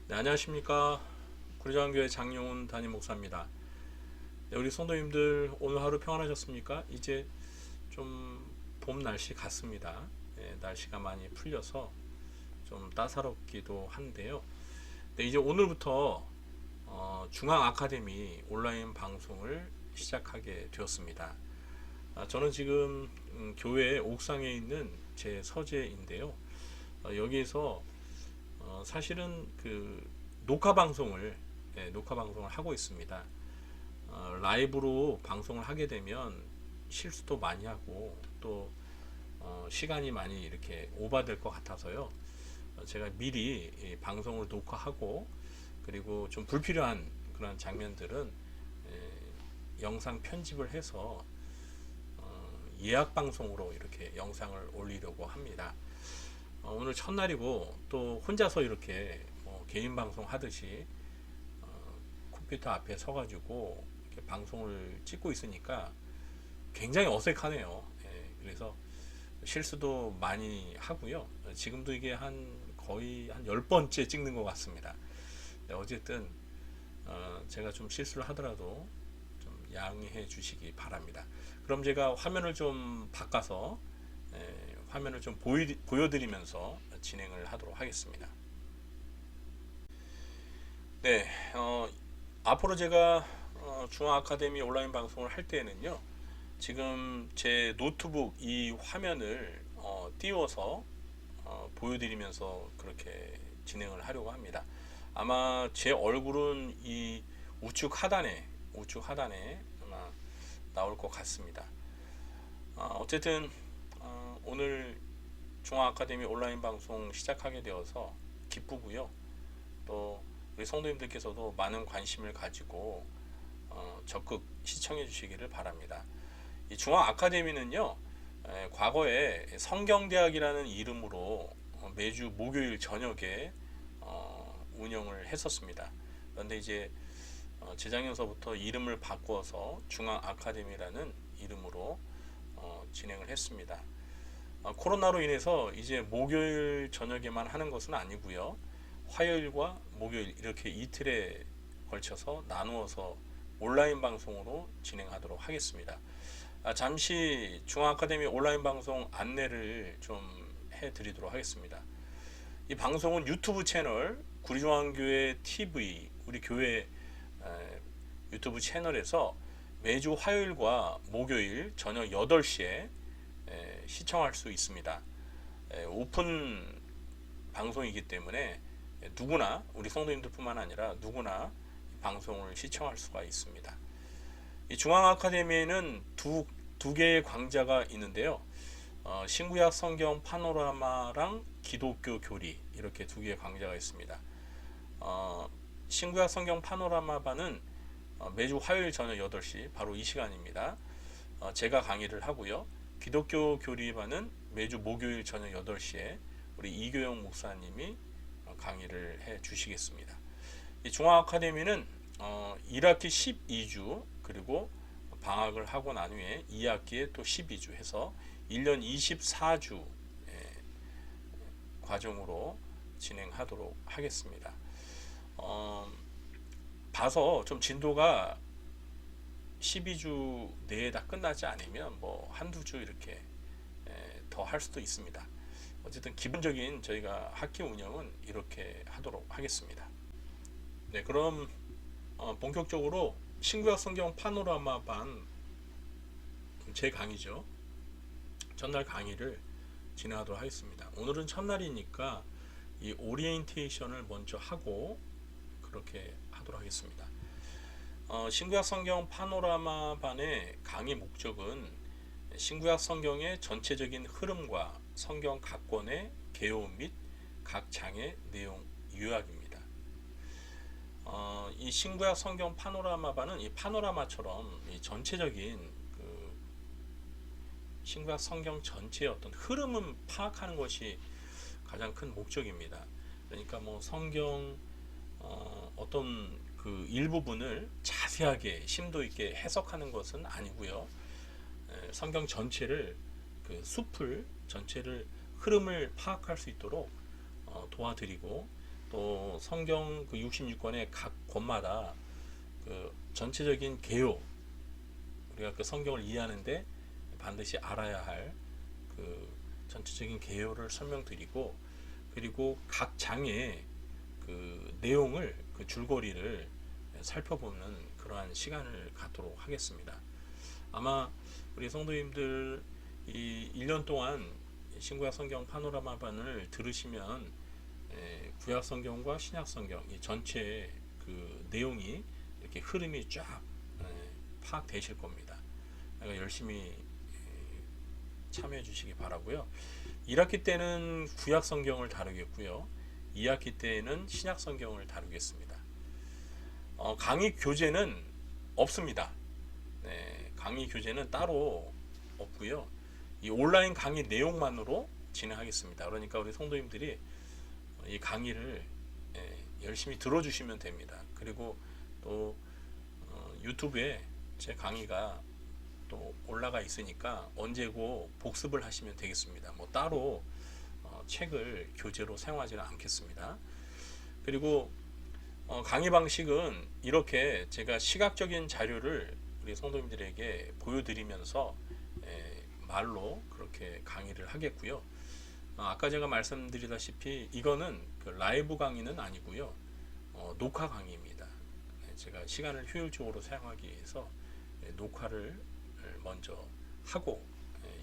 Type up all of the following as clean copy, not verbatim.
네, 안녕하십니까. 구리장교회 장용훈 담임 목사입니다. 네, 우리 성도님들 오늘 하루 평안하셨습니까? 이제 좀 봄 날씨 같습니다. 네, 날씨가 많이 풀려서 좀 따사롭기도 한데요. 네, 이제 오늘부터 중앙 아카데미 온라인 방송을 시작하게 되었습니다. 저는 지금 교회 옥상에 있는 제 서재인데요. 여기에서 사실은 그 녹화 방송을 하고 있습니다. 라이브로 방송을 하게 되면 실수도 많이 하고 또 시간이 많이 이렇게 오버될 것 같아서요. 제가 미리 이 방송을 녹화하고 그리고 좀 불필요한 그런 장면들은 영상 편집을 해서 예약 방송으로 이렇게 영상을 올리려고 합니다. 오늘 첫날이고 또 혼자서 이렇게 개인 방송 하듯이 컴퓨터 앞에 서가지고 이렇게 방송을 찍고 있으니까 굉장히 어색하네요. 그래서 실수도 많이 하고요. 지금도 이게 거의 한 10번째 찍는 것 같습니다. 어쨌든 제가 좀 실수를 하더라도 좀 양해해 주시기 바랍니다. 그럼 제가 화면을 좀 바꿔서 화면을 좀 보여드리면서 진행을 하도록 하겠습니다. 네, 앞으로 제가 중앙 아카데미 온라인 방송을 할 때에는요, 지금 제 노트북 이 화면을 띄워서 보여드리면서 그렇게 진행을 하려고 합니다. 아마 제 얼굴은 이 우측 하단에 아마 나올 것 같습니다. 어쨌든 오늘 중앙 아카데미 온라인 방송 시작하게 되어서 기쁘고요. 또 우리 성도님들께서도 많은 관심을 가지고 적극 시청해 주시기를 바랍니다. 이 중앙 아카데미는요, 과거에 성경대학이라는 이름으로 매주 목요일 저녁에 운영을 했었습니다. 그런데 이제 재작년서부터 이름을 바꿔서 중앙 아카데미라는 이름으로 진행을 했습니다. 코로나로 인해서 이제 목요일 저녁에만 하는 것은 아니고요. 화요일과 목요일 이렇게 이틀에 걸쳐서 나누어서 온라인 방송으로 진행하도록 하겠습니다. 잠시 중앙 아카데미 온라인 방송 안내를 좀 해드리도록 하겠습니다. 이 방송은 유튜브 채널 구리중앙교회 TV 우리 교회 유튜브 채널에서 매주 화요일과 목요일 저녁 8시에 시청할 수 있습니다. 오픈 방송이기 때문에 누구나 우리 성도님들뿐만 아니라 누구나 방송을 시청할 수가 있습니다. 이 중앙 아카데미에는 두 개의 강좌가 있는데요. 신구약 성경 파노라마랑 기독교 교리 이렇게 두 개의 강좌가 있습니다. 신구약 성경 파노라마반은 매주 화요일 저녁 8시 바로 이 시간입니다. 제가 강의를 하고요. 기독교 교리반은 매주 목요일 저녁 8시에 우리 이교영 목사님이 강의를 해 주시겠습니다. 이 중앙 아카데미는 1학기 12주 그리고 방학을 하고 난 후에 2학기에 또 12주 해서 1년 24주 과정으로 진행하도록 하겠습니다. 봐서 좀 진도가 12주 내에 다 끝나지 않으면 뭐 한두 주 이렇게 더 할 수도 있습니다. 어쨌든 기본적인 저희가 학기 운영은 이렇게 하도록 하겠습니다. 네, 그럼 본격적으로 신구약 성경 파노라마 반 제 강의죠. 전날 강의를 진행하도록 하겠습니다. 오늘은 첫날이니까 이 오리엔테이션을 먼저 하고 그렇게 하도록 하겠습니다. 신구약 성경 파노라마 반의 강의 목적은 신구약 성경의 전체적인 흐름과 성경 각 권의 개요 및 각 장의 내용 요약입니다. 이 신구약 성경 파노라마 반은 이 파노라마처럼 이 전체적인 그 신구약 성경 전체의 어떤 흐름을 파악하는 것이 가장 큰 목적입니다. 그러니까 뭐 성경 어떤 그 일부분을 자세하게 심도 있게 해석하는 것은 아니고요. 성경 전체를 그 숲을 전체를 흐름을 파악할 수 있도록 도와드리고 또 성경 그 66권의 각 권마다 그 전체적인 개요, 우리가 그 성경을 이해하는데 반드시 알아야 할 그 전체적인 개요를 설명드리고, 그리고 각 장의 그 내용을, 그 줄거리를 살펴보는 그러한 시간을 갖도록 하겠습니다. 아마 우리 성도님들 이 1년 동안 신구약 성경 파노라마반을 들으시면 구약 성경과 신약 성경 이 전체 그 내용이 이렇게 흐름이 쫙 파악되실 겁니다. 그러니까 열심히 참여해 주시기 바라고요. 1학기 때는 구약 성경을 다루겠고요. 2학기 때는 신약 성경을 다루겠습니다. 강의 교재는 없습니다. 네, 강의 교재는 따로 없고요. 이 온라인 강의 내용만으로 진행하겠습니다. 그러니까 우리 성도님들이 이 강의를 열심히 들어주시면 됩니다. 그리고 또 유튜브에 제 강의가 또 올라가 있으니까 언제고 복습을 하시면 되겠습니다. 뭐 따로 책을 교재로 사용하지는 않겠습니다. 그리고 강의 방식은 이렇게 제가 시각적인 자료를 우리 성도님들에게 보여드리면서 말로 그렇게 강의를 하겠고요. 아까 제가 말씀드리다시피 이거는 그 라이브 강의는 아니고요. 녹화 강의입니다. 제가 시간을 효율적으로 사용하기 위해서 녹화를 먼저 하고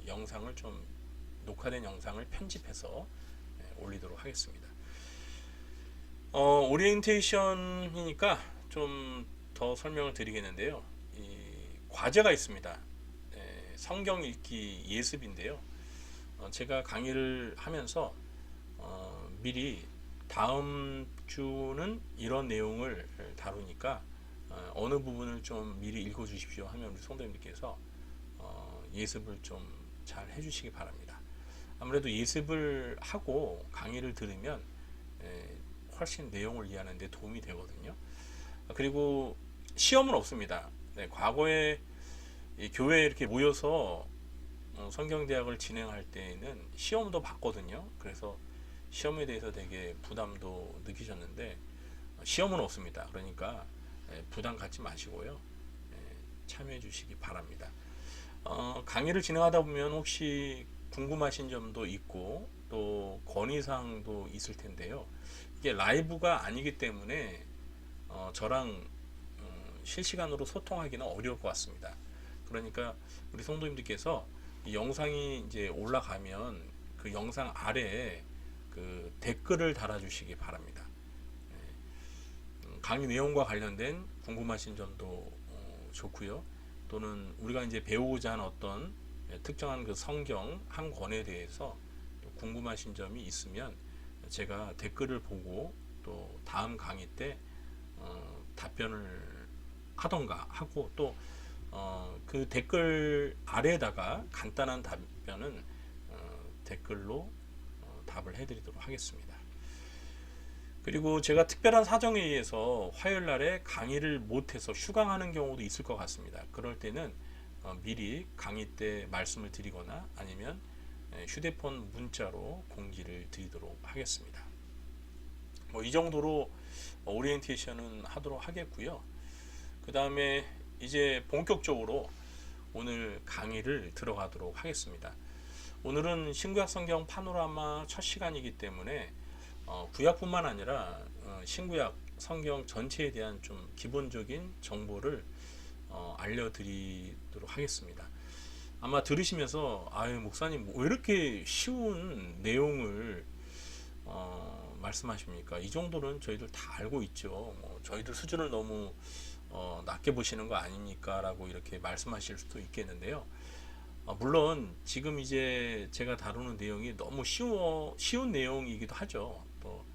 영상을 좀 녹화된 영상을 편집해서 올리도록 하겠습니다. 오리엔테이션이니까 좀 더 설명을 드리겠는데요. 이 과제가 있습니다. 성경 읽기 예습인데요. 제가 강의를 하면서 미리 다음 주는 이런 내용을 다루니까 어느 부분을 좀 미리 읽어 주십시오 하면 우리 성도님들께서 예습을 좀 잘 해주시기 바랍니다. 아무래도 예습을 하고 강의를 들으면 훨씬 내용을 이해하는 데 도움이 되거든요. 그리고 시험은 없습니다. 네, 과거에 교회에 이렇게 모여서 성경대학을 진행할 때에는 시험도 봤거든요. 그래서 시험에 대해서 되게 부담도 느끼셨는데 시험은 없습니다. 그러니까 부담 갖지 마시고요. 참여해 주시기 바랍니다. 강의를 진행하다 보면 혹시 궁금하신 점도 있고 또 건의사항도 있을 텐데요. 이게 라이브가 아니기 때문에 저랑 실시간으로 소통하기는 어려울 것 같습니다. 그러니까 우리 성도님들께서 이 영상이 이제 올라가면 그 영상 아래에 그 댓글을 달아주시기 바랍니다. 강의 내용과 관련된 궁금하신 점도 좋고요. 또는 우리가 이제 배우고자 하는 어떤 특정한 그 성경 한 권에 대해서 또 궁금하신 점이 있으면 제가 댓글을 보고 또 다음 강의 때 답변을 하던가 하고 또 그 댓글 아래에다가 간단한 답변은 댓글로 답을 해드리도록 하겠습니다. 그리고 제가 특별한 사정에 의해서 화요일 날에 강의를 못해서 휴강하는 경우도 있을 것 같습니다. 그럴 때는 미리 강의 때 말씀을 드리거나 아니면 휴대폰 문자로 공지를 드리도록 하겠습니다. 뭐 이 정도로 오리엔테이션은 하도록 하겠고요. 그 다음에 이제 본격적으로 오늘 강의를 들어가도록 하겠습니다. 오늘은 신구약 성경 파노라마 첫 시간이기 때문에 구약뿐만 아니라 신구약 성경 전체에 대한 좀 기본적인 정보를 알려드리도록 하겠습니다. 아마 들으시면서 아유 목사님 왜 이렇게 쉬운 내용을 말씀하십니까? 이 정도는 저희들 다 알고 있죠. 뭐 저희들 수준을 너무 낮게 보시는 거 아닙니까? 라고 이렇게 말씀하실 수도 있겠는데요. 물론 지금 이제 제가 다루는 내용이 너무 쉬운 내용이기도 하죠. 또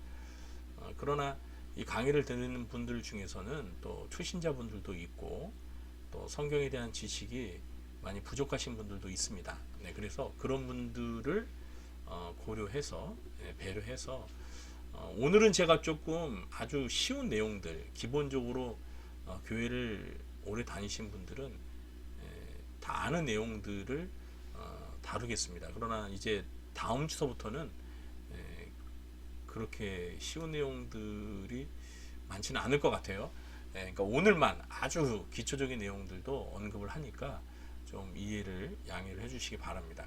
그러나 이 강의를 듣는 분들 중에서는 또 초신자분들도 있고 또 성경에 대한 지식이 많이 부족하신 분들도 있습니다. 네, 그래서 그런 분들을 고려해서 배려해서 오늘은 제가 조금 아주 쉬운 내용들, 기본적으로 교회를 오래 다니신 분들은 다 아는 내용들을 다루겠습니다. 그러나 이제 다음 주서부터는 그렇게 쉬운 내용들이 많지는 않을 것 같아요. 그러니까 오늘만 아주 기초적인 내용들도 언급을 하니까 좀 이해를 양해를 해주시기 바랍니다.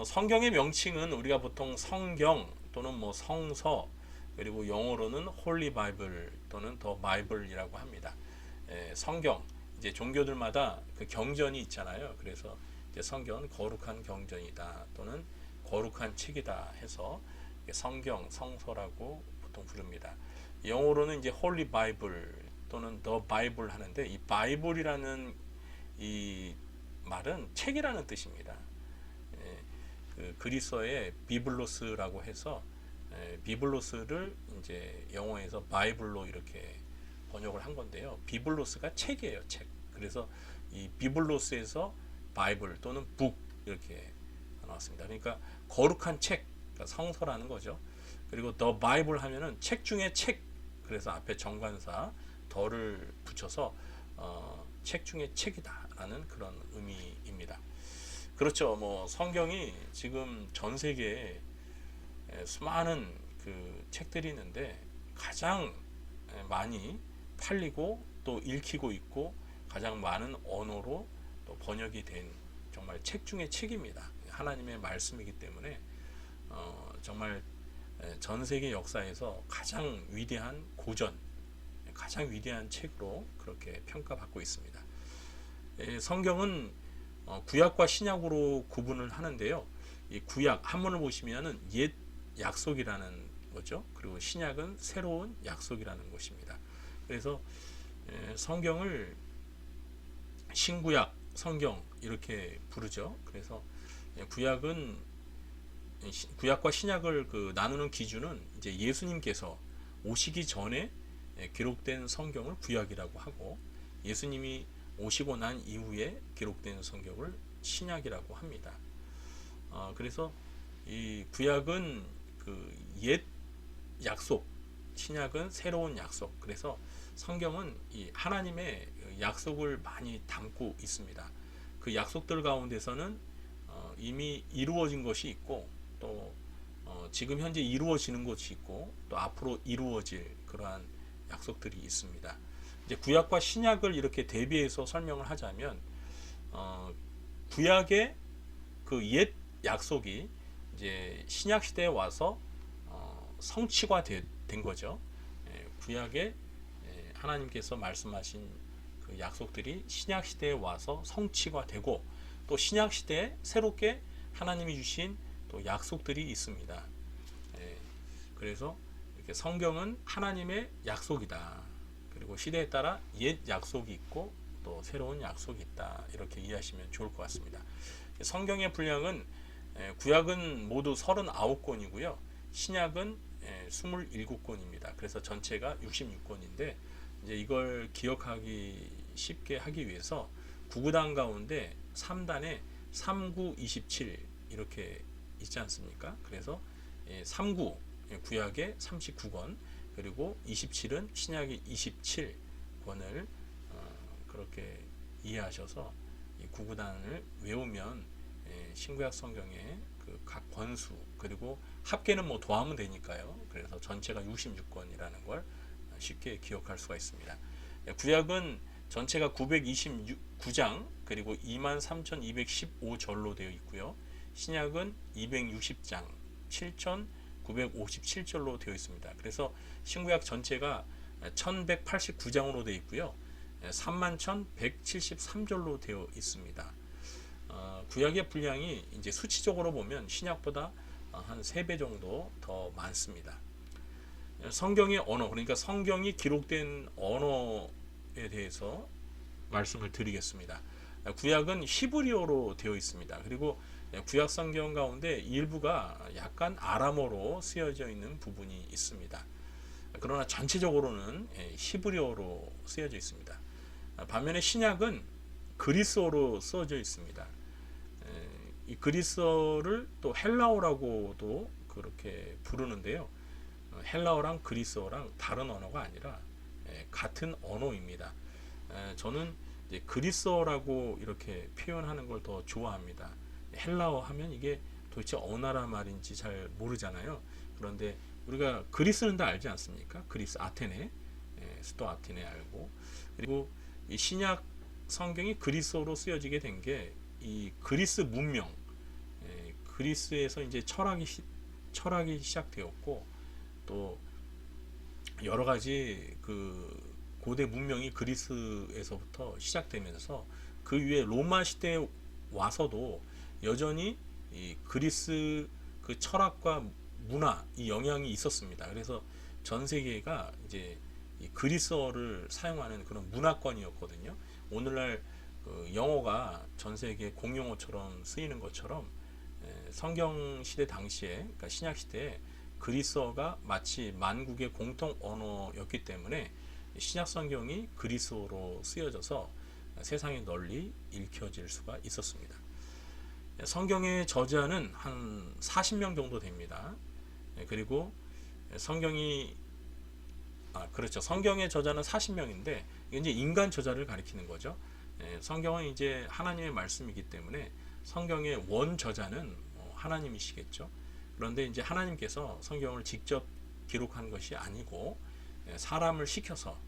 성경의 명칭은 우리가 보통 성경 또는 뭐 성서, 그리고 영어로는 홀리 바이블 또는 더 바이블이라고 합니다. 성경, 이제 종교들마다 그 경전이 있잖아요. 그래서 이제 성경 거룩한 경전이다 또는 거룩한 책이다 해서 성경, 성서라고 보통 부릅니다. 영어로는 이제 홀리 바이블 또는 더 바이블 하는데, 이 바이블이라는 이 말은 책이라는 뜻입니다. 그 그리스어의 비블로스라고 해서 비블로스를 이제 영어에서 바이블로 이렇게 번역을 한 건데요. 비블로스가 책이에요, 책. 그래서 이 비블로스에서 바이블 또는 북 이렇게 나왔습니다. 그러니까 거룩한 책, 그러니까 성서라는 거죠. 그리고 더 바이블 하면은 책 중에 책. 그래서 앞에 정관사 더를 붙여서 책 중에 책이다라는 그런 의미입니다. 그렇죠. 뭐 성경이 지금 전 세계에 수많은 그 책들이 있는데 가장 많이 팔리고 또 읽히고 있고 가장 많은 언어로 또 번역이 된 정말 책 중에 책입니다. 하나님의 말씀이기 때문에 정말 전 세계 역사에서 가장 위대한 고전, 가장 위대한 책으로 그렇게 평가받고 있습니다. 성경은 구약과 신약으로 구분을 하는데요. 이 구약 한문을 보시면은 옛 약속이라는 거죠. 그리고 신약은 새로운 약속이라는 것입니다. 그래서 성경을 신구약, 성경 이렇게 부르죠. 그래서 구약과 신약을 그 나누는 기준은 이제 예수님께서 오시기 전에 기록된 성경을 구약이라고 하고, 예수님이 오시고 난 이후에 기록된 성경을 신약이라고 합니다. 그래서 이 구약은 그 옛 약속, 신약은 새로운 약속. 그래서 성경은 이 하나님의 약속을 많이 담고 있습니다. 그 약속들 가운데서는 이미 이루어진 것이 있고, 또 지금 현재 이루어지는 것이 있고, 또 앞으로 이루어질 그러한 약속들이 있습니다. 이제 구약과 신약을 이렇게 대비해서 설명을 하자면, 구약의 그 옛 약속이 이제 신약 시대에 와서 성취가 된 거죠. 구약에 하나님께서 말씀하신 그 약속들이 신약 시대에 와서 성취가 되고, 또 신약 시대에 새롭게 하나님이 주신 또 약속들이 있습니다. 그래서 이렇게 성경은 하나님의 약속이다. 그리고 시대에 따라 옛 약속이 있고 또 새로운 약속이 있다. 이렇게 이해하시면 좋을 것 같습니다. 성경의 분량은 구약은 모두 39권이고요. 신약은 27권입니다. 그래서 전체가 66권인데, 이제 이걸 기억하기 쉽게 하기 위해서 구구단 가운데 3단에 39, 27 이렇게 있지 않습니까? 그래서 39 구약의 39권, 그리고 27은 신약의 27권을 그렇게 이해하셔서 이 구구단을 외우면 신구약 성경의 그 각 권수, 그리고 합계는 뭐 더하면 되니까요. 그래서 전체가 66권이라는 걸 쉽게 기억할 수가 있습니다. 구약은 전체가 929장 그리고 23,215절로 되어 있고요. 신약은 260장 7,957절로 되어 있습니다. 그래서 신구약 전체가 1189장으로 되어 있고요. 31,173절로 되어 있습니다. 구약의 분량이 이제 수치적으로 보면 신약보다 한 3배 정도 더 많습니다. 성경의 언어, 그러니까 성경이 기록된 언어에 대해서 말씀을 드리겠습니다. 구약은 히브리어로 되어 있습니다. 그리고 구약 성경 가운데 일부가 약간 아람어로 쓰여져 있는 부분이 있습니다. 그러나 전체적으로는 히브리어로 쓰여져 있습니다. 반면에 신약은 그리스어로 써져 있습니다. 이 그리스어를 또 헬라어라고도 그렇게 부르는데요. 헬라어랑 그리스어랑 다른 언어가 아니라 같은 언어입니다. 저는 이제 그리스어라고 이렇게 표현하는 걸 더 좋아합니다. 헬라어 하면 이게 도대체 어느 나라 말인지 잘 모르잖아요. 그런데 우리가 그리스는 다 알지 않습니까? 그리스 아테네, 수도 아테네 알고, 그리고 이 신약 성경이 그리스어로 쓰여지게 된 게 이 그리스 문명, 그리스에서 이제 철학이 시작되었고, 또 여러 가지 그 고대 문명이 그리스에서부터 시작되면서 그 위에 로마 시대에 와서도 여전히 이 그리스 그 철학과 문화 이 영향이 있었습니다. 그래서 전 세계가 이제 이 그리스어를 사용하는 그런 문화권이었거든요. 오늘날 그 영어가 전 세계 공용어처럼 쓰이는 것처럼 성경 시대 당시에, 그러니까 신약 시대에 그리스어가 마치 만국의 공통 언어였기 때문에 신약 성경이 그리스어로 쓰여져서 세상에 널리 읽혀질 수가 있었습니다. 성경의 저자는 한 40명 정도 됩니다. 그리고 성경이 그렇죠. 성경의 저자는 40명인데 이제 인간 저자를 가리키는 거죠. 성경은 이제 하나님의 말씀이기 때문에 성경의 원 저자는 하나님이시겠죠. 그런데 이제 하나님께서 성경을 직접 기록한 것이 아니고 사람을 시켜서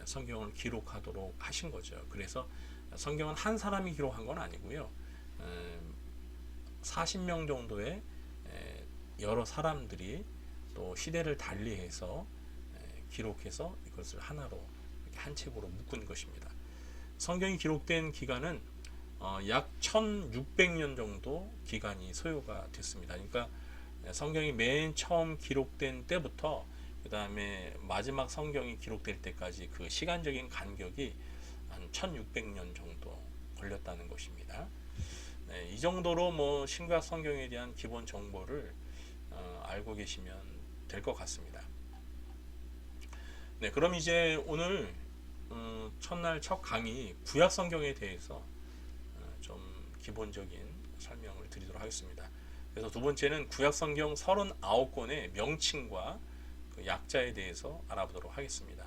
성경을 기록하도록 하신 거죠. 그래서 성경은 한 사람이 기록한 건 아니고요. 40명 정도의 여러 사람들이 또 시대를 달리해서 기록해서 이것을 하나로 한 책으로 묶은 것입니다. 성경이 기록된 기간은 약 1600년 정도 기간이 소요가 됐습니다. 그러니까 성경이 맨 처음 기록된 때부터 그 다음에 마지막 성경이 기록될 때까지 그 시간적인 간격이 한 1600년 정도 걸렸다는 것입니다. 이 정도로 뭐 신약 성경에 대한 기본 정보를 알고 계시면 될 것 같습니다. 네, 그럼 이제 오늘 첫날 첫 강의 구약 성경에 대해서 좀 기본적인 설명을 드리도록 하겠습니다. 그래서 두 번째는 구약 성경 39권의 명칭과 그 약자에 대해서 알아보도록 하겠습니다.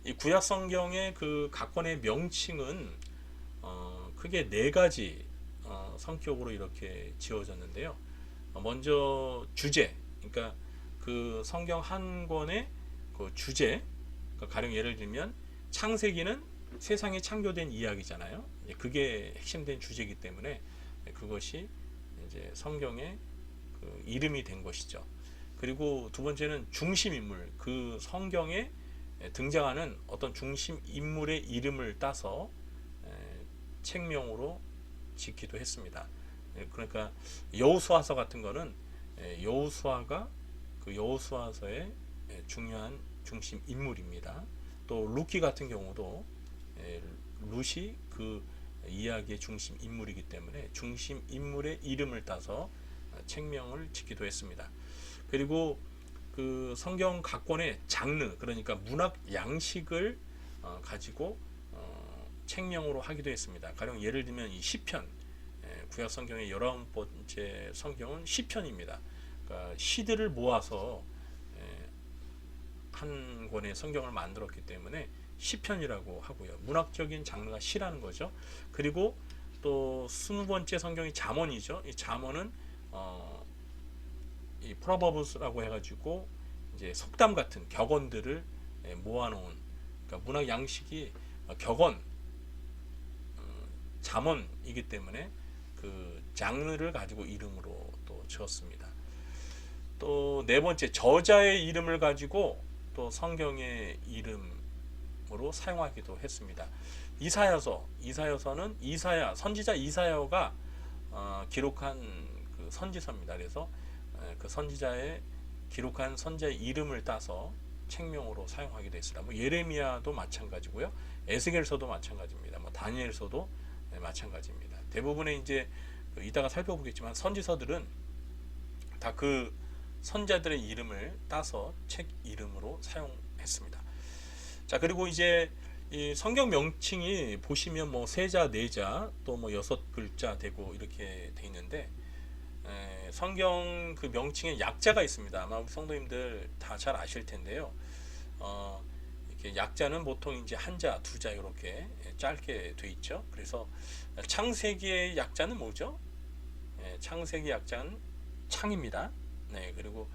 이 구약 성경의 그 각 권의 명칭은 크게 네 가지 성격으로 이렇게 지어졌는데요. 먼저 주제, 그러니까 그 성경 한 권의 그 주제, 그러니까 가령 예를 들면 창세기는 세상에 창조된 이야기잖아요. 그게 핵심된 주제이기 때문에 그것이 이제 성경의 그 이름이 된 것이죠. 그리고 두 번째는 중심 인물, 그 성경에 등장하는 어떤 중심 인물의 이름을 따서 책명으로 짓기도 했습니다. 그러니까 여호수아서 같은 거는 여호수아가 그 여호수아서의 중요한 중심 인물입니다. 또 루키 같은 경우도 룻이 그 이야기의 중심 인물이기 때문에 중심 인물의 이름을 따서 책명을 짓기도 했습니다. 그리고 그 성경 각 권의 장르, 그러니까 문학 양식을 가지고 책명으로 하기도 했습니다. 가령 예를 들면 이 시편, 구약 성경의 19번째 성경은 시편입니다. 그러니까 시들을 모아서 한 권의 성경을 만들었기 때문에 시편이라고 하고요. 문학적인 장르가 시라는 거죠. 그리고 또 20번째 성경이 잠언이죠. 이 잠언은 이 프로버브스라고 해가지고 이제 속담 같은 격언들을 모아놓은, 그러니까 문학 양식이 격언, 잠언이기 때문에 그 장르를 가지고 이름으로 또 지었습니다. 또 네 번째 저자의 이름을 가지고 또 성경의 이름으로 사용하기도 했습니다. 이사야서는 선지자 이사야가 기록한 그 선지서입니다. 그래서 그 선지자의 기록한 선지자의 이름을 따서 책명으로 사용하기도 했습니다. 뭐 예레미야도 마찬가지고요, 에스겔서도 마찬가지입니다. 뭐 다니엘서도 마찬가지입니다. 대부분의 이제 이따가 살펴보겠지만 선지서들은 다 그 선자들의 이름을 따서 책 이름으로 사용했습니다. 자, 그리고 이제 이 성경 명칭이 보시면 뭐 세자, 네자, 또 뭐 6글자 되고 이렇게 돼 있는데 성경 그 명칭에 약자가 있습니다. 아마 우리 성도님들 다 잘 아실 텐데요. 이렇게 약자는 보통 이제 한자, 두자 이렇게 짧게 돼 있죠. 그래서 창세기의 약자는 뭐죠? 창세기 약자는 창입니다. 네, 그리고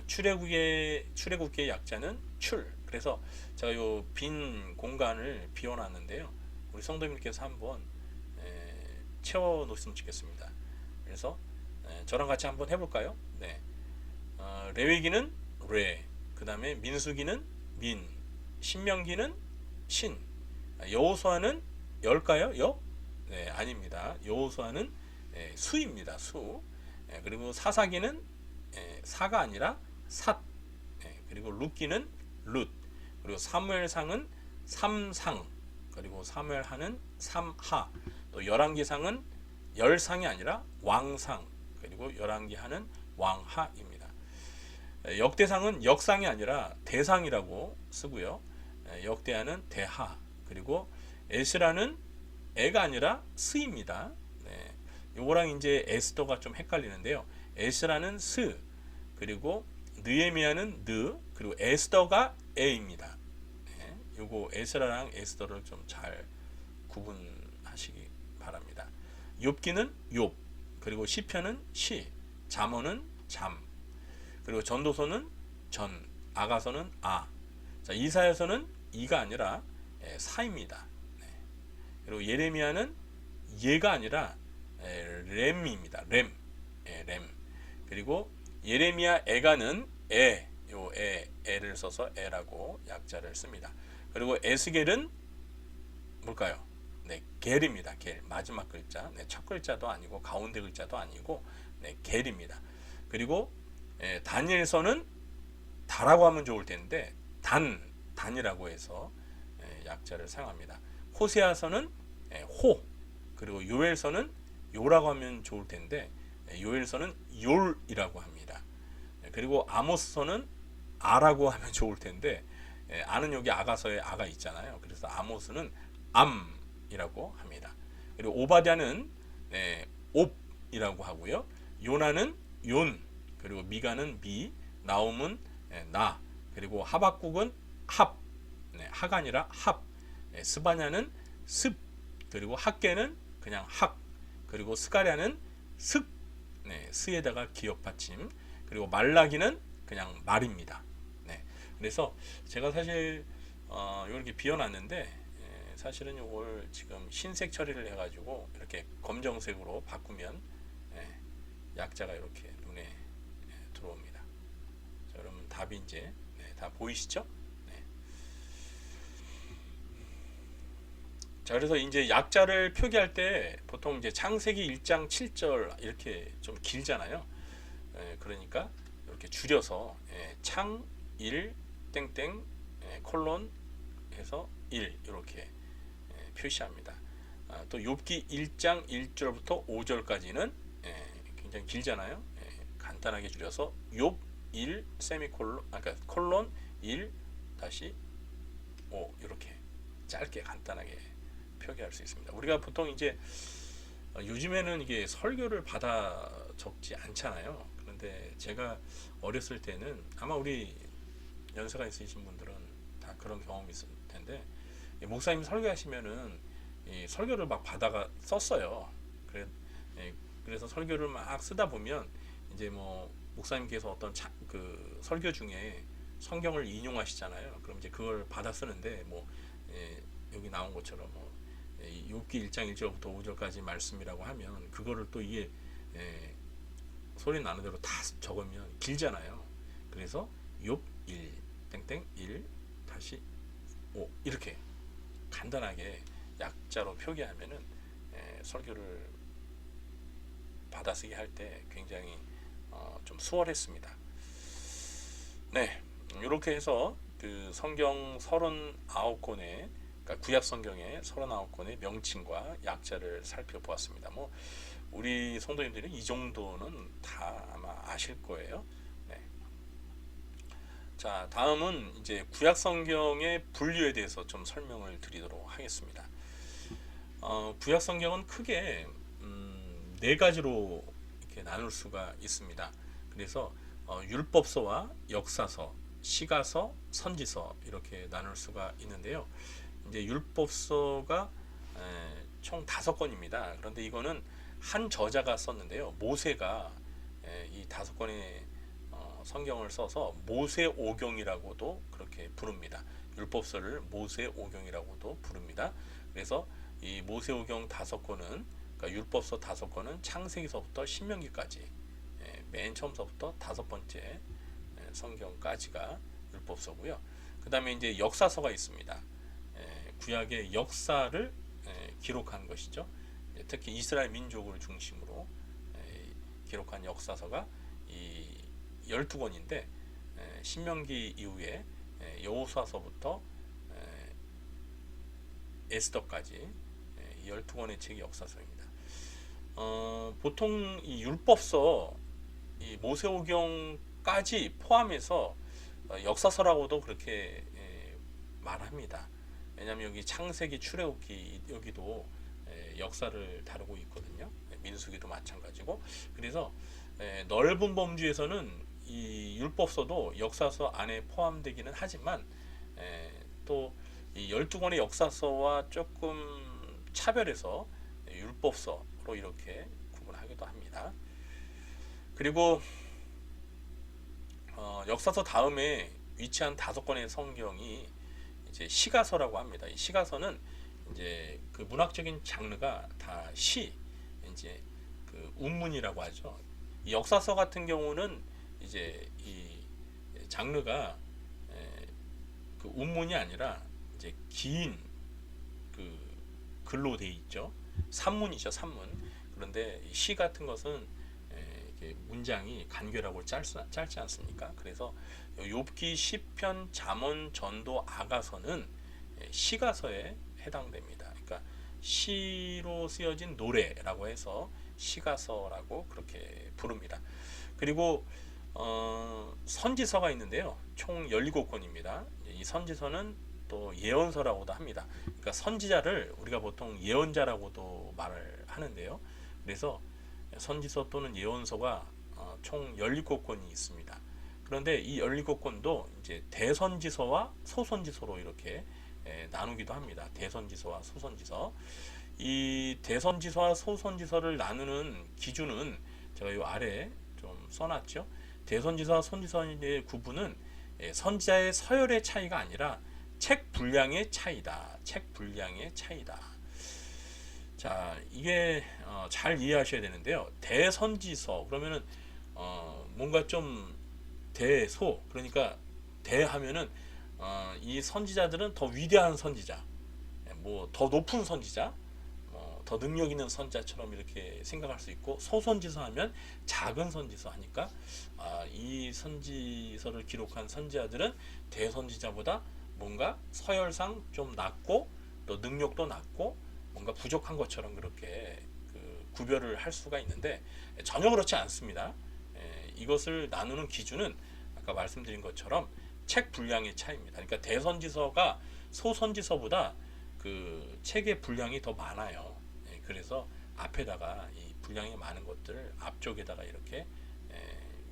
출애굽기의 약자는 출. 그래서 제가 요 빈 공간을 비워놨는데요. 우리 성도님께서 한번 채워 놓으시면 좋겠습니다. 그래서 저랑 같이 한번 해볼까요? 네. 레위기는 레, 그 다음에 민수기는 민, 신명기는 신, 여호수아는 열까요? 여? 네, 아닙니다. 여호수아는 수입니다. 수. 그리고 사사기는 사가 아니라 삿. 그리고 룻기는 룻. 그리고 사무엘상은 삼상. 그리고 사무엘하는 삼하. 또 열왕기상은 열상이 아니라 왕상. 그리고 열왕기하는 왕하입니다. 역대상은 역상이 아니라 대상이라고 쓰고요. 역대하는 대하. 그리고 에스라는 애가 아니라 스입니다. 네. 요거랑 이제 에스더가 좀 헷갈리는데요. 에스라는 스, 그리고 느헤미야는 느, 그리고 에스더가 에입니다. 네. 요거 에스라랑 에스더를 좀 잘 구분하시기 바랍니다. 욥기는 욥, 그리고 시편은 시, 잠언은 잠, 그리고 전도서는 전, 아가서는 아. 자, 이사야서는 이가 아니라 사입니다. 네. 그리고 예레미야는 예가 아니라 렘입니다. 렘. 렘. 그리고 예레미야 애가는 애를 써서 애라고 약자를 씁니다. 그리고 에스겔은 뭘까요? 네, 겔입니다. 겔. 마지막 글자. 네, 첫 글자도 아니고 가운데 글자도 아니고 네, 겔입니다. 그리고 다니엘서는 다라고 하면 좋을 텐데 단이라고 해서 약자를 사용합니다. 호세아서는 호, 그리고 요엘서는 요라고 하면 좋을 텐데 요엘서는 욜이라고 합니다. 그리고 아모스서는 아라고 하면 좋을 텐데 아는 여기 아가서에 아가 있잖아요. 그래서 아모스는 암이라고 합니다. 그리고 오바댜는 옵이라고 하고요. 요나는 욘, 그리고 미가는 미, 나움은 나, 그리고 하박국은 합, 하가 아니라 합, 스바냐는 습, 그리고 학계는 그냥 학, 그리고 스가랴는 슥, 스에다가 기역 받침, 그리고 말라기는 그냥 말입니다. 네, 그래서 제가 사실 이렇게 비워놨는데 사실은 이걸 지금 흰색 처리를 해가지고 이렇게 검정색으로 바꾸면 약자가 이렇게 눈에 들어옵니다. 자, 여러분 답이 이제 다 보이시죠? 네. 자, 그래서 이제 약자를 표기할 때 보통 이제 창세기 1장 7절 이렇게 좀 길잖아요. 그러니까 이렇게 줄여서 창 1 땡땡 콜론 해서 1 이렇게 표시합니다. 또 욥기 1장 1절부터 5절까지는 굉장히 길잖아요. 간단하게 줄여서 욥 1 세미콜론, 그러니까 콜론 1 다시 5 이렇게 짧게 간단하게 표기할 수 있습니다. 우리가 보통 이제 요즘에는 이게 설교를 받아 적지 않잖아요. 그런데 제가 어렸을 때는 아마 우리 연세가 있으신 분들은 다 그런 경험이 있을 텐데 목사님 설교하시면은 이 설교를 막 받아가 썼어요. 그래서 설교를 막 쓰다 보면 이제 뭐 목사님께서 어떤 그 설교 중에 성경을 인용하시잖아요. 그럼 이제 그걸 받아 쓰는데 뭐 여기 나온 것처럼 뭐 욥기 1장 1절부터 5절까지 말씀이라고 하면 그거를 또 이게 소리 나는 대로 다 적으면 길잖아요. 그래서 욥 1 땡땡 1 다시 5 이렇게 간단하게 약자로 표기하면은 설교를 받아쓰기 할 때 굉장히 좀 수월했습니다. 네, 이렇게 해서 그 성경 39권의 그러니까 구약 성경의 39권의 명칭과 약자를 살펴보았습니다. 뭐 우리 성도님들이 이 정도는 다 아마 아실 거예요. 네. 자, 다음은 이제 구약 성경의 분류에 대해서 좀 설명을 드리도록 하겠습니다. 구약 성경은 크게 네 가지로 이렇게 나눌 수가 있습니다. 그래서 율법서와 역사서, 시가서, 선지서 이렇게 나눌 수가 있는데요. 이제 율법서가 총 5권입니다. 그런데 이거는 한 저자가 썼는데요. 모세가 이 5권의 성경을 써서 모세오경이라고도 그렇게 부릅니다. 율법서를 모세오경이라고도 부릅니다. 그래서 이 모세오경 5권은, 그러니까 율법서 5권은 창세기서부터 신명기까지 맨 처음서부터 5번째 성경까지가 율법서고요. 그 다음에 이제 역사서가 있습니다. 구약의 역사를 기록한 것이죠. 특히 이스라엘 민족을 중심으로 기록한 역사서가 이 12권인데, 신명기 이후에 여호수아서부터 에스더까지 12권의 책이 역사서입니다. 보통 이 율법서, 이 모세오경까지 포함해서 역사서라고도 그렇게 말합니다. 왜냐하면 여기 창세기, 출애굽기 여기도 역사를 다루고 있거든요. 민수기도 마찬가지고. 그래서 넓은 범주에서는 이 율법서도 역사서 안에 포함되기는 하지만 또 이 12권의 역사서와 조금 차별해서 율법서로 이렇게 구분하기도 합니다. 그리고 역사서 다음에 위치한 5권의 성경이 이제 시가서라고 합니다. 이 시가서는 이제 그 문학적인 장르가 다 시, 이제 그 운문이라고 하죠. 이 역사서 같은 경우는 이제 이 장르가 그 운문이 아니라 이제 긴 그 글로 돼 있죠. 산문이죠, 산문. 그런데 시 같은 것은 이게 문장이 간결하고 짧지 않습니까? 그래서 욥기, 시편, 잠언, 전도, 아가서는 시가서에 해당됩니다. 그러니까 시로 쓰여진 노래라고 해서 시가서라고 그렇게 부릅니다. 그리고 선지서가 있는데요. 총 17권입니다. 이 선지서는 또 예언서라고도 합니다. 그러니까 선지자를 우리가 보통 예언자라고도 말을 하는데요. 그래서 선지서 또는 예언서가 총 17권이 있습니다. 그런데 이 17권도 이제 대선지서와 소선지서로 이렇게 나누기도 합니다. 대선지서와 소선지서. 이 대선지서와 소선지서를 나누는 기준은 제가 이 아래 좀 써놨죠. 대선지서와 선지서의 구분은 선지자의 서열의 차이가 아니라 책 분량의 차이다. 책 분량의 차이다. 자, 이게 잘 이해하셔야 되는데요. 대선지서 그러면은 뭔가 좀 대소, 그러니까 대하면은 이 선지자들은 더 위대한 선지자, 뭐 더 높은 선지자, 더 능력 있는 선지자처럼 이렇게 생각할 수 있고, 소선지서 하면 작은 선지서 하니까 이 선지서를 기록한 선지자들은 대선지자보다 뭔가 서열상 좀 낮고 또 능력도 낮고 뭔가 부족한 것처럼 그렇게 구별을 할 수가 있는데, 전혀 그렇지 않습니다. 이것을 나누는 기준은 아까 말씀드린 것처럼 책 분량의 차이입니다. 그러니까 대선지서가 소선지서보다 그 책의 분량이 더 많아요. 그래서 앞에다가 이 분량이 많은 것들을 앞쪽에다가 이렇게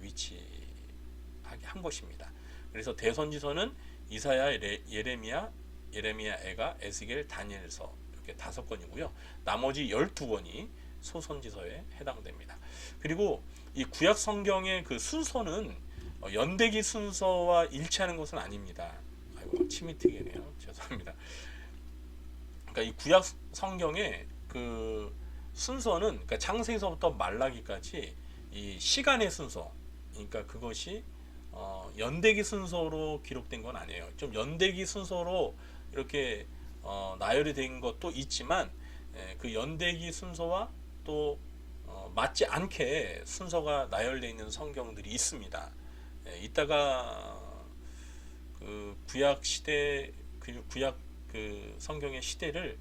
위치하게 한 것입니다. 그래서 대선지서는 이사야, 예레미야, 애가, 에스겔, 다니엘서 이렇게 5권이고요. 나머지 12권이 소선지서에 해당됩니다. 그리고 이 구약 성경의 그 순서는 연대기 순서와 일치하는 것은 아닙니다. 아이고, 침이 튀기네요. 죄송합니다. 그러니까 이 구약 성경의 그 순서는, 그러니까 창세기서부터 말라기까지 이 시간의 순서, 그러니까 그것이 연대기 순서로 기록된 건 아니에요. 좀 연대기 순서로 이렇게 나열이 된 것도 있지만 그 연대기 순서와 또 맞지 않게 순서가 나열되어 있는 성경들이 있습니다. 이따가 그 구약 시대, 구약 그 성경의 시대를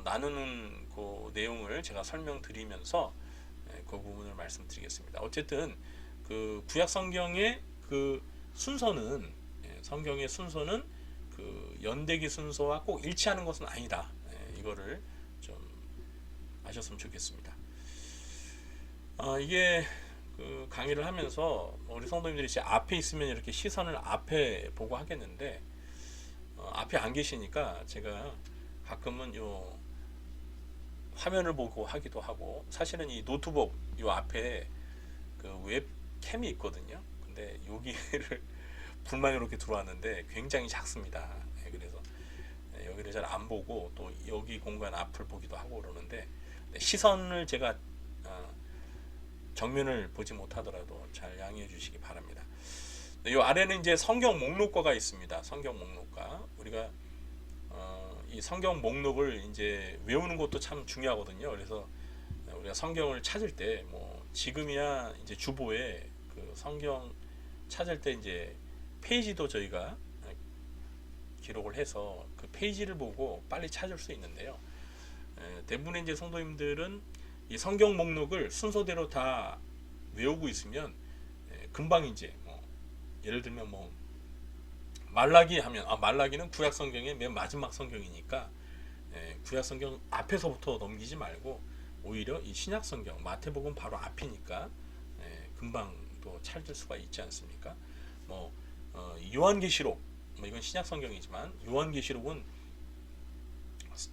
나누는 그 내용을 제가 설명드리면서 그 부분을 말씀드리겠습니다. 어쨌든 그 구약 성경의 그 순서는, 성경의 순서는 그 연대기 순서와 꼭 일치하는 것은 아니다. 이거를 좀 아셨으면 좋겠습니다. 이게 그 강의를 하면서 우리 성도님들이 제 앞에 있으면 이렇게 시선을 앞에 보고 하겠는데, 앞에 안 계시니까 제가 가끔은 요 화면을 보고 하기도 하고, 사실은 이 노트북 요 앞에 그 웹캠이 있거든요. 들어왔는데 여기를 불만 이렇게 들어왔는데 굉장히 작습니다. 그래서 여기를 잘 안 보고 또 여기 공간 앞을 보기도 하고 그러는데 시선을 제가 정면을 보지 못하더라도 잘 양해해 주시기 바랍니다. 이 아래는 이제 성경 목록과가 있습니다. 성경 목록과 우리가 이 성경 목록을 이제 외우는 것도 참 중요하거든요. 그래서 우리가 성경을 찾을 때 뭐 지금이야 이제 주보에 그 성경 찾을 때 이제 페이지도 저희가 기록을 해서 그 페이지를 보고 빨리 찾을 수 있는데요. 대부분의 이제 성도님들은 이 성경 목록을 순서대로 다 외우고 있으면 금방 이제 뭐 예를 들면 뭐 말라기 하면 말라기는 구약 성경의 맨 마지막 성경이니까 구약 성경 앞에서부터 넘기지 말고 오히려 이 신약 성경 마태복음 바로 앞이니까 금방 또 찾을 수가 있지 않습니까? 뭐 요한계시록 뭐 이건 신약 성경이지만 요한계시록은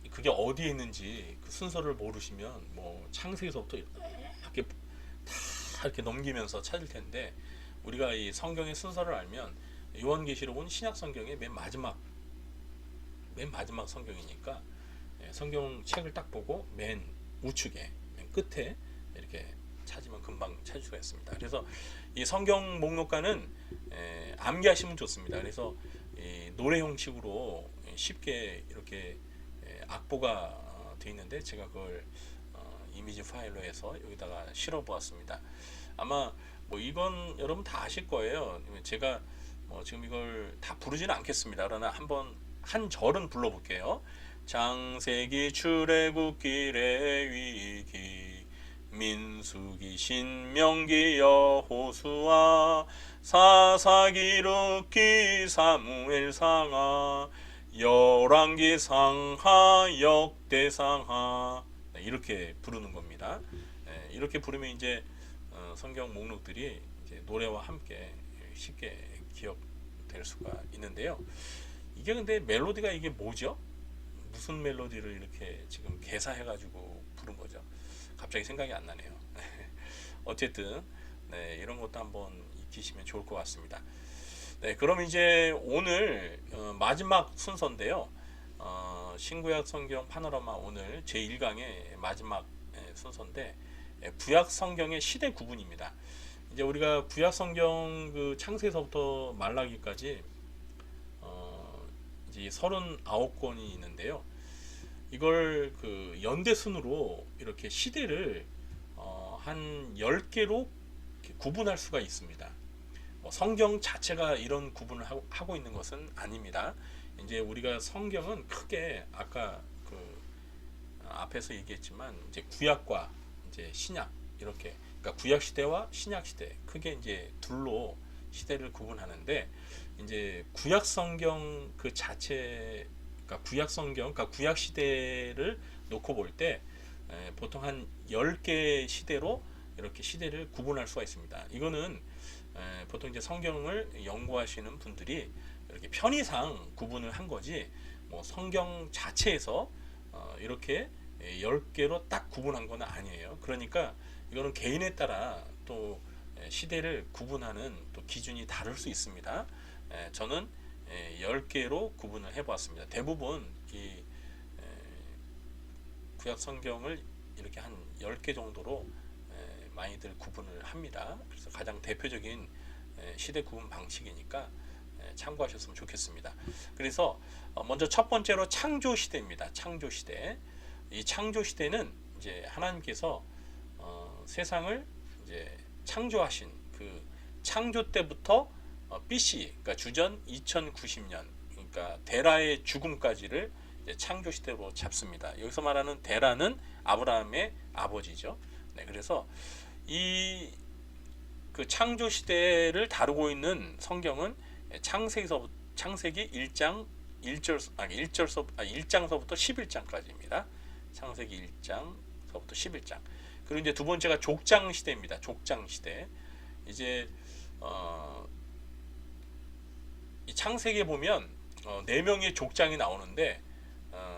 그게 어디에 있는지 그 순서를 모르시면 뭐 창세기서부터 이렇게 다 이렇게 넘기면서 찾을 텐데 우리가 이 성경의 순서를 알면 요한계시록은 신약 성경의 맨 마지막 성경이니까 성경 책을 딱 보고 맨 우측에 맨 끝에 이렇게 찾으면 금방 찾을 수가 있습니다. 그래서 이 성경 목록과는 암기하시면 좋습니다. 그래서 이 노래 형식으로 쉽게 이렇게 악보가 되어 있는데 제가 그걸 이미지 파일로 해서 여기다가 실어 보았습니다. 아마 뭐 이건 여러분 다 아실 거예요. 제가 뭐 지금 이걸 다 부르지는 않겠습니다. 그러나 한번 한 절은 불러볼게요. 창세기 출애굽기 레위기 민수기 신명기 여호수아 사사기 룻기 사무엘상하 열왕기 상하 역대상하 이렇게 부르는 겁니다. 이렇게 부르면 이제 성경 목록들이 이제 노래와 함께 쉽게 기억될 수가 있는데요. 이게 근데 멜로디가 이게 뭐죠? 무슨 멜로디를 이렇게 지금 개사해가지고 부른 거죠? 갑자기 생각이 안 나네요. 어쨌든 이런 것도 한번 익히시면 좋을 것 같습니다. 그럼 이제 오늘 마지막 순서인데요. 신구약 성경 파노라마 오늘 제1강의 마지막 순서인데 구약 성경의 시대 구분입니다. 이제 우리가 구약 성경 그 창세서부터 말라기까지 이제 39권이 있는데요. 이걸 그 연대 순으로 이렇게 시대를 한 10개로 구분할 수가 있습니다. 성경 자체가 이런 구분을 하고 있는 것은 아닙니다. 이제 우리가 성경은 크게 아까 그 앞에서 얘기했지만 이제 구약과 이제 신약 이렇게 그러니까 구약 시대와 신약 시대 크게 이제 둘로 시대를 구분하는데 이제 구약 성경 그 자체 그러니까 구약 성경 그러니까 구약 시대를 놓고 볼 때 보통 한 10개 시대로 이렇게 시대를 구분할 수가 있습니다. 이거는 보통 이제 성경을 연구하시는 분들이 이렇게 편의상 구분을 한 거지 뭐 성경 자체에서 이렇게 10개로 딱 구분한 건 아니에요. 그러니까 이거는 개인에 따라 또 시대를 구분하는 또 기준이 다를 수 있습니다. 저는 10개로 구분을 해보았습니다. 대부분 이 구약 성경을 이렇게 한 10개 정도로 많이들 구분을 합니다. 그래서 가장 대표적인 시대 구분 방식이니까 참고하셨으면 좋겠습니다. 그래서 먼저 첫 번째로 창조 시대입니다. 창조 시대. 이 창조 시대는 이제 하나님께서 세상을 이제 창조하신 그 창조 때부터 BC, 그러니까 주전 2090년, 그러니까 데라의 죽음까지를 이제 창조 시대로 잡습니다. 여기서 말하는 데라는 아브라함의 아버지죠. 그래서 이 그 창조 시대를 다루고 있는 성경은 창세기 1장 1장서부터 11장까지입니다. 창세기 1장서부터 11장. 그리고 이제 두 번째가 족장 시대입니다. 족장 시대. 이제 이 창세기에 보면 네 명의 족장이 나오는데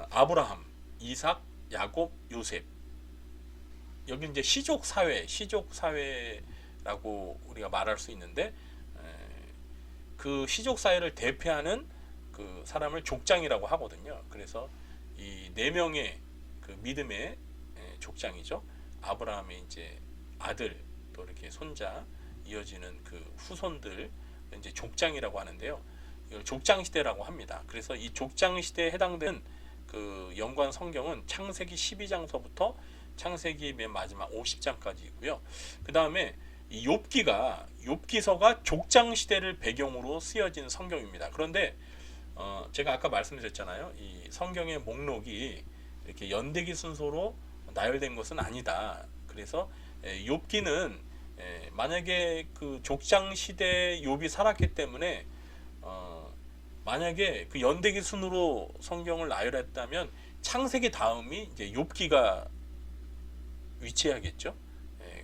아브라함, 이삭, 야곱, 요셉. 여기 이제 시족 사회라고 우리가 말할 수 있는데 그 시족 사회를 대표하는 그 사람을 족장이라고 하거든요. 그래서 이 네 명의 그 믿음의 족장이죠. 아브라함의 이제 아들 또 이렇게 손자 이어지는 그 후손들 이제 족장이라고 하는데요. 이걸 족장 시대라고 합니다. 그래서 이 족장 시대에 해당되는 그 연관 성경은 창세기 12장서부터 창세기 맨 마지막 50장까지 있고요. 그 다음에 이 욥기서가 족장 시대를 배경으로 쓰여진 성경입니다. 그런데 제가 아까 말씀드렸잖아요. 이 성경의 목록이 이렇게 연대기 순서로 나열된 것은 아니다. 그래서 욥기는 만약에 그 족장 시대 욥이 살았기 때문에 만약에 그 연대기 순으로 성경을 나열했다면 창세기 다음이 이제 욥기가 위치해야겠죠.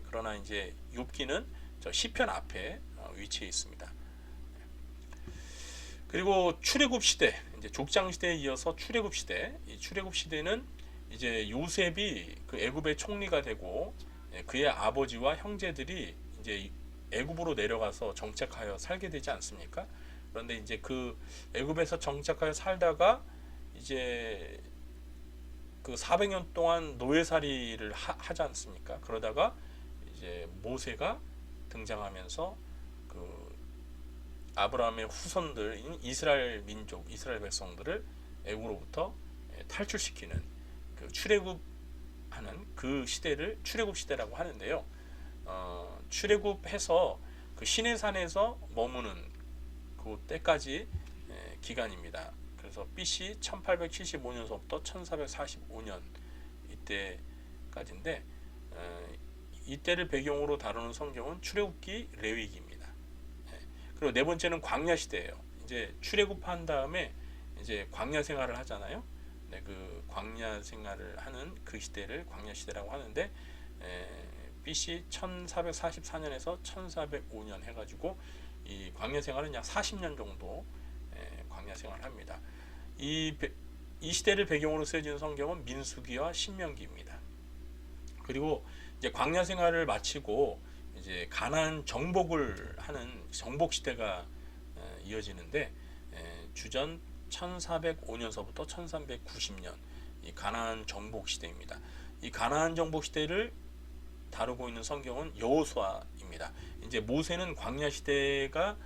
그러나 이제 욥기는 저 시편 앞에 위치해 있습니다. 그리고 출애굽 시대, 이제 족장 시대에 이어서 출애굽 시대. 이 출애굽 시대는 이제 요셉이 그 애굽의 총리가 되고 그의 아버지와 형제들이 이제 애굽으로 내려가서 정착하여 살게 되지 않습니까? 그런데 이제 그 애굽에서 정착하여 살다가 이제 그 400년 동안 노예살이를 하지 않습니까? 그러다가 이제 모세가 등장하면서 그 아브라함의 후손들인 이스라엘 민족, 이스라엘 백성들을 애굽으로부터 탈출시키는 그 출애굽하는 그 시대를 출애굽 시대라고 하는데요. 출애굽해서 그 시내산에서 머무는 그 때까지 기간입니다. 그래서 BC 1875년서부터 1445년 이때까지인데 이때를 배경으로 다루는 성경은 출애굽기, 레위기입니다. 그리고 네 번째는 광야 시대예요. 이제 출애굽한 다음에 이제 광야 생활을 하잖아요. 네, 그 광야 생활을 하는 그 시대를 광야 시대라고 하는데 BC 1444년에서 1405년 해가지고 이 광야 생활은 약 40년 정도 광야 생활을 합니다. 이 시대를 배경으로 쓰여진 성경은 민수기와 신명기입니다. 그리고 이제 광야 생활을 마치고 이제 가나안 정복을 하는 정복 시대가 이어지는데 주전 1405년서부터 1390년 이 가나안 정복 시대입니다. 이 가나안 정복 시대를 다루고 있는 성경은 여호수아입니다. 이제 모세는 광야 시대가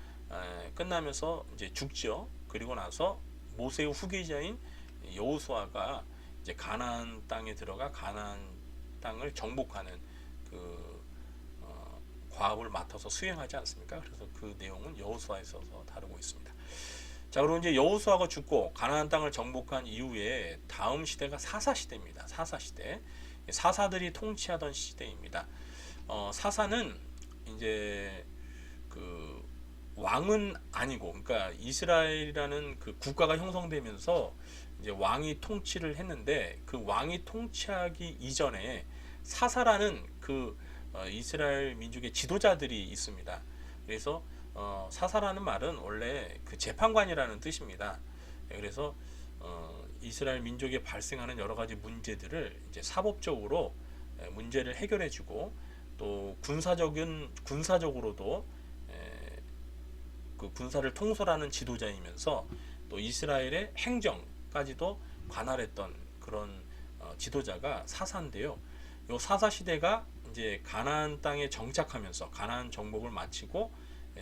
끝나면서 이제 죽죠. 그리고 나서 모세의 후계자인 여호수아가 이제 가나안 땅에 들어가 가나안 땅을 정복하는 그 과업을 맡아서 수행하지 않습니까? 그래서 그 내용은 여호수아에 있어서 다루고 있습니다. 자, 그리고 이제 여호수아가 죽고 가나안 땅을 정복한 이후에 다음 시대가 사사 시대입니다. 사사 시대. 사사들이 통치하던 시대입니다. 사사는 이제 그 왕은 아니고, 그러니까 이스라엘이라는 그 국가가 형성되면서 이제 왕이 통치를 했는데 그 왕이 통치하기 이전에 사사라는 그 이스라엘 민족의 지도자들이 있습니다. 그래서 사사라는 말은 원래 그 재판관이라는 뜻입니다. 그래서 이스라엘 민족에 발생하는 여러 가지 문제들을 이제 사법적으로 문제를 해결해주고 또 군사적으로도 그 군사를 통솔하는 지도자이면서 또 이스라엘의 행정까지도 관할했던 그런 지도자가 사사인데요. 요 사사 시대가 이제 가나안 땅에 정착하면서 가나안 정복을 마치고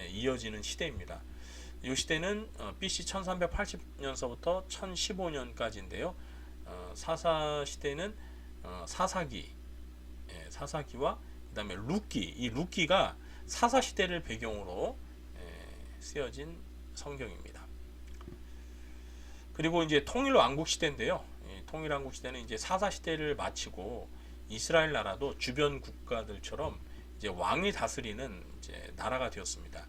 이어지는 시대입니다. 이 시대는 BC 1380년서부터 1015년까지인데요. 사사 시대는 사사기와 그다음에 룻기, 이 룻기가 사사 시대를 배경으로 쓰여진 성경입니다. 그리고 이제 통일왕국 시대인데요. 통일왕국 시대는 이제 사사 시대를 마치고 이스라엘 나라도 주변 국가들처럼 이제 왕이 다스리는 이제 나라가 되었습니다.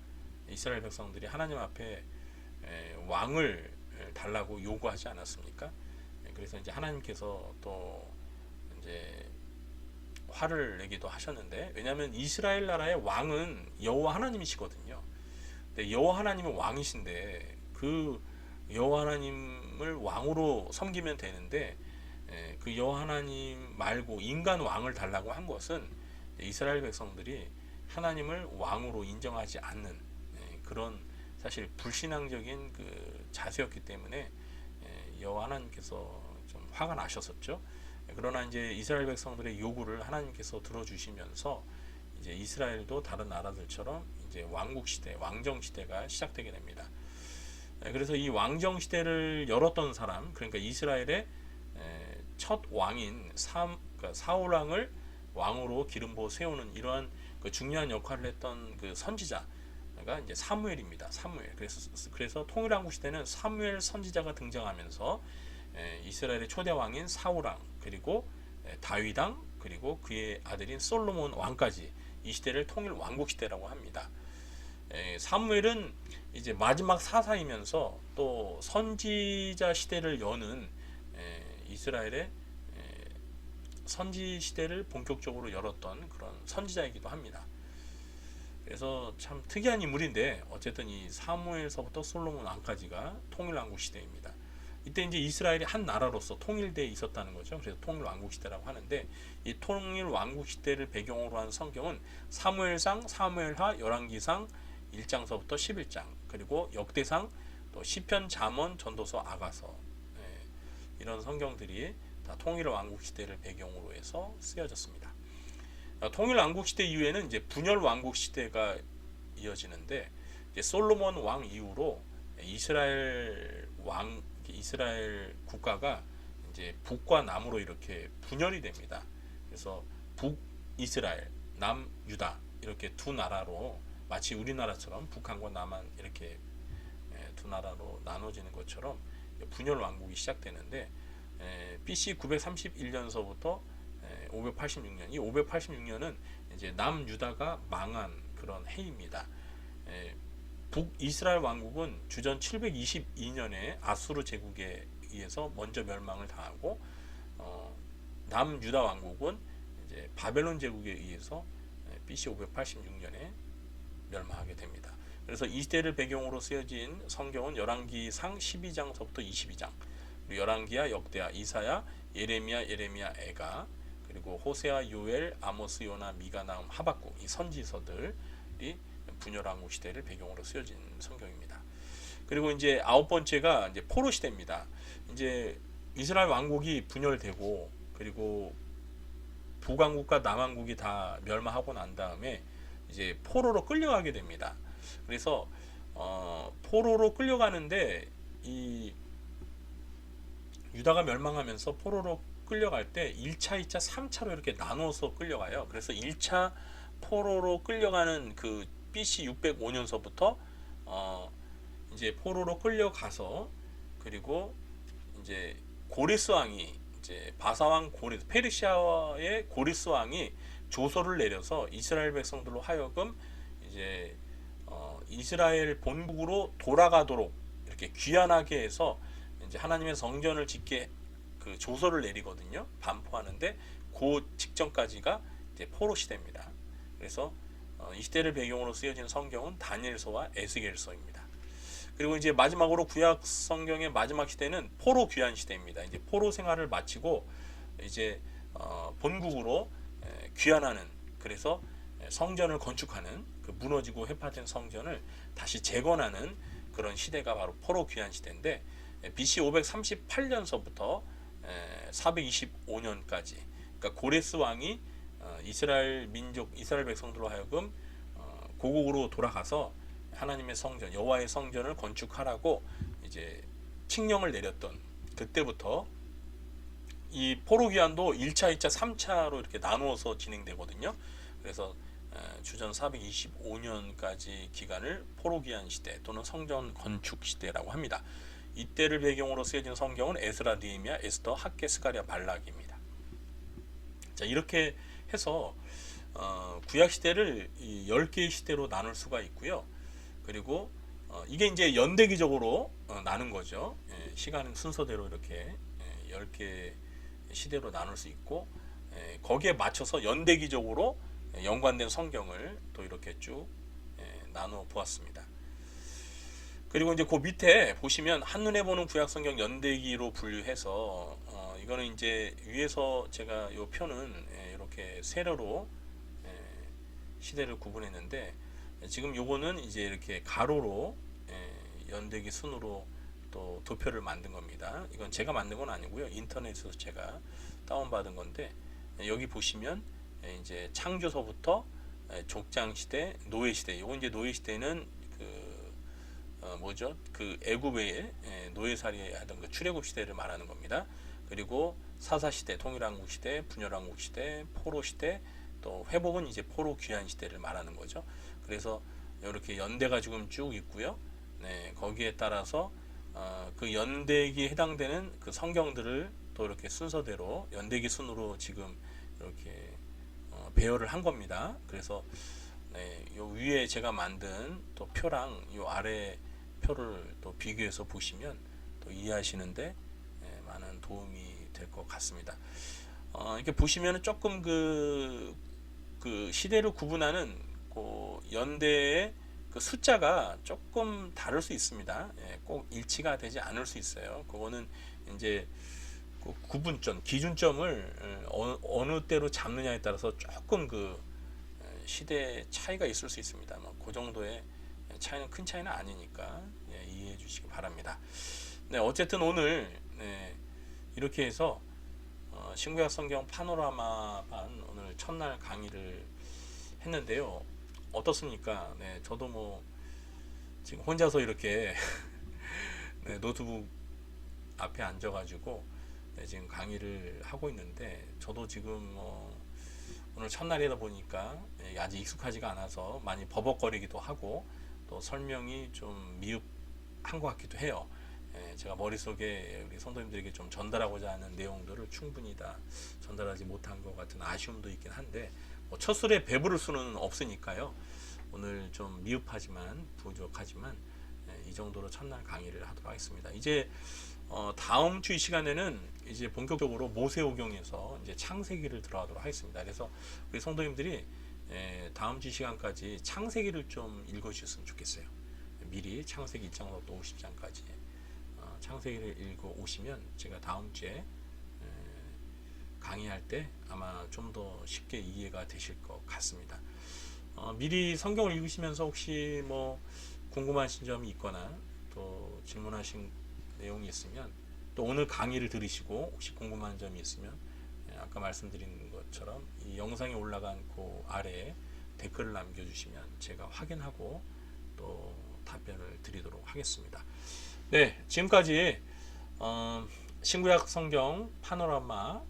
이스라엘 백성들이 하나님 앞에 왕을 달라고 요구하지 않았습니까? 그래서 이제 하나님께서 또 이제 화를 내기도 하셨는데, 왜냐하면 이스라엘 나라의 왕은 여호와 하나님이시거든요. 근데 여호와 하나님은 왕이신데 그 여호와 하나님을 왕으로 섬기면 되는데 그 여호와 하나님 말고 인간 왕을 달라고 한 것은 이스라엘 백성들이 하나님을 왕으로 인정하지 않는 그런 사실 불신앙적인 그 자세였기 때문에 여호와 하나님께서 좀 화가 나셨었죠. 그러나 이제 이스라엘 백성들의 요구를 하나님께서 들어주시면서 이제 이스라엘도 다른 나라들처럼 이제 왕국 시대, 왕정 시대가 시작되게 됩니다. 그래서 이 왕정 시대를 열었던 사람, 그러니까 이스라엘의 첫 왕인 사울 왕을 왕으로 기름 부어 세우는 이러한 그 중요한 역할을 했던 그 선지자가 이제 사무엘입니다. 사무엘. 그래서 통일왕국 시대는 사무엘 선지자가 등장하면서 이스라엘의 초대 왕인 사울 왕, 그리고 다윗 왕, 그리고 그의 아들인 솔로몬 왕까지 이 시대를 통일 왕국 시대라고 합니다. 사무엘은 이제 마지막 사사이면서 또 선지자 시대를 여는 이스라엘의 선지 시대를 본격적으로 열었던 그런 선지자이기도 합니다. 그래서 참 특이한 인물인데 어쨌든 이 사무엘서부터 솔로몬 왕까지가 통일 왕국 시대입니다. 이때 이제 이스라엘이 한 나라로서 통일되어 있었다는 거죠. 그래서 통일 왕국 시대라고 하는데 이 통일 왕국 시대를 배경으로 한 성경은 사무엘상, 사무엘하, 열왕기상 1장서부터 11장, 그리고 역대상, 또 시편, 잠언, 전도서, 아가서, 이런 성경들이 다 통일 왕국 시대를 배경으로 해서 쓰여졌습니다. 통일 왕국 시대 이후에는 이제 분열 왕국 시대가 이어지는데 이제 솔로몬 왕 이후로 이스라엘 국가가 이제 북과 남으로 이렇게 분열이 됩니다. 그래서 북이스라엘, 남유다 이렇게 두 나라로 마치 우리나라처럼 북한과 남한 이렇게 두 나라로 나눠지는 것처럼 분열 왕국이 시작되는데 BC 931년서부터 586년, 이 586년은 이제 남유다가 망한 그런 해입니다. 북이스라엘 왕국은 주전 722년에 아수르 제국에 의해서 먼저 멸망을 당하고 남유다 왕국은 이제 바벨론 제국에 의해서 BC 586년에 멸망하게 됩니다. 그래서 이 시대를 배경으로 쓰여진 성경은 열왕기상 12장서부터 22장, 그리고 열왕기야, 역대야, 이사야, 예레미야, 에가, 그리고 호세아, 요엘, 아모스, 요나, 미가, 나훔, 하박국 이 선지서들이 분열왕국 시대를 배경으로 쓰여진 성경입니다. 그리고 이제 아홉 번째가 이제 포로 시대입니다. 이제 이스라엘 왕국이 분열되고 그리고 북왕국과 남왕국이 다 멸망하고 난 다음에 이제 포로로 끌려가게 됩니다. 그래서 포로로 끌려가는데 이 유다가 멸망하면서 포로로 끌려갈 때 1차, 2차, 3차로 이렇게 나눠서 끌려가요. 그래서 1차 포로로 끌려가는 그 BC 605년서부터 이제 포로로 끌려가서 그리고 이제 고레스 왕이 이제 바사왕 페르시아의 고레스 왕이 조서를 내려서 이스라엘 백성들로 하여금 이제 이스라엘 본국으로 돌아가도록 이렇게 귀환하게 해서 이제 하나님의 성전을 짓게 그 조서를 내리거든요. 반포하는데 그 직전까지가 이제 포로 시대입니다. 그래서 이 시대를 배경으로 쓰여진 성경은 다니엘서와 에스겔서입니다. 그리고 이제 마지막으로 구약 성경의 마지막 시대는 포로 귀환 시대입니다. 이제 포로 생활을 마치고 이제 본국으로 귀환하는, 그래서 성전을 건축하는, 그 무너지고 회파된 성전을 다시 재건하는 그런 시대가 바로 포로 귀환 시대인데 BC 538년서부터 425년까지, 그러니까 고레스 왕이 이스라엘 백성들로 하여금 고국으로 돌아가서 하나님의 성전, 여호와의 성전을 건축하라고 이제 칙령을 내렸던 그때부터 이 포로 귀환도 1차, 2차, 3차로 이렇게 나누어서 진행되거든요. 그래서 주전 425년까지 기간을 포로 귀환 시대 또는 성전 건축 시대라고 합니다. 이때를 배경으로 쓰여진 성경은 에스라, 느헤미야, 에스더, 학개, 스가랴, 발락입니다. 자, 이렇게 해서 구약 시대를 10개의 시대로 나눌 수가 있고요. 그리고 이게 이제 연대기적으로 나눈 거죠. 시간 순서대로 이렇게 10개 시대로 나눌 수 있고 거기에 맞춰서 연대기적으로 연관된 성경을 또 이렇게 쭉 나눠 보았습니다. 그리고 이제 그 밑에 보시면 한눈에 보는 구약 성경 연대기로 분류해서 이거는 이제 위에서 제가 이 표는 이렇게 세로로 시대를 구분했는데 지금 요거는 이제 이렇게 가로로 연대기 순으로 또 도표를 만든 겁니다. 이건 제가 만든 건 아니고요. 인터넷에서 제가 다운받은 건데, 여기 보시면 이제 창조서부터 족장시대, 노예시대. 요거 이제 노예시대는 뭐죠? 그 애굽의 노예살이 하던 그 출애굽 시대를 말하는 겁니다. 그리고 사사시대, 통일왕국 시대, 분열왕국 시대, 포로 시대, 또 회복은 이제 포로 귀환 시대를 말하는 거죠. 그래서 이렇게 연대가 지금 쭉 있고요. 네, 거기에 따라서 그 연대기에 해당되는 그 성경들을 또 이렇게 순서대로 연대기 순으로 지금 이렇게 배열을 한 겁니다. 그래서 네, 요 위에 제가 만든 또 표랑 요 아래 표를 또 비교해서 보시면 또 이해하시는데 많은 도움이 될 것 같습니다. 이렇게 보시면은 조금 그 시대를 구분하는 그 연대의 그 숫자가 조금 다를 수 있습니다. 꼭 일치가 되지 않을 수 있어요. 그거는 이제 그 구분점, 기준점을 어느 때로 잡느냐에 따라서 조금 그 시대 차이가 있을 수 있습니다. 그 정도의 차이는 큰 차이는 아니니까 이해해 주시기 바랍니다. 네, 어쨌든 오늘 이렇게 해서 신구약 성경 파노라마반 오늘 첫날 강의를 했는데요. 어떻습니까? 네, 저도 뭐 지금 혼자서 이렇게 네, 노트북 앞에 앉아가지고 지금 강의를 하고 있는데, 저도 지금 오늘 첫날이다 보니까 아직 익숙하지가 않아서 많이 버벅거리기도 하고 또 설명이 좀 미흡한 것 같기도 해요. 제가 머릿속에 우리 성도님들에게 좀 전달하고자 하는 내용들을 충분히 다 전달하지 못한 것 같은 아쉬움도 있긴 한데, 첫 술에 배부를 수는 없으니까요. 오늘 좀 미흡하지만 부족하지만 이 정도로 첫날 강의를 하도록 하겠습니다. 이제 다음 주 이 시간에는 이제 본격적으로 모세오경에서 이제 창세기를 들어가도록 하겠습니다. 그래서 우리 성도님들이 다음 주 시간까지 창세기를 좀 읽어주셨으면 좋겠어요. 미리 창세기 1장부터 50장까지 창세기를 읽어 오시면 제가 다음 주에 강의할 때 아마 좀 더 쉽게 이해가 되실 것 같습니다. 미리 성경을 읽으시면서 혹시 뭐 궁금하신 점이 있거나 또 질문하신 내용이 있으면, 또 오늘 강의를 들으시고 혹시 궁금한 점이 있으면 아까 말씀드린 것처럼 이 영상에 올라간 그 아래에 댓글을 남겨주시면 제가 확인하고 또 답변을 드리도록 하겠습니다. 네, 지금까지 신구약 성경 파노라마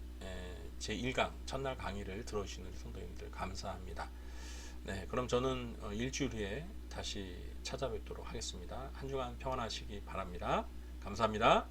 제1강 첫날 강의를 들어주시는 성도님들 감사합니다. 네, 그럼 저는 일주일 후에 다시 찾아뵙도록 하겠습니다. 한 주간 평안하시기 바랍니다. 감사합니다.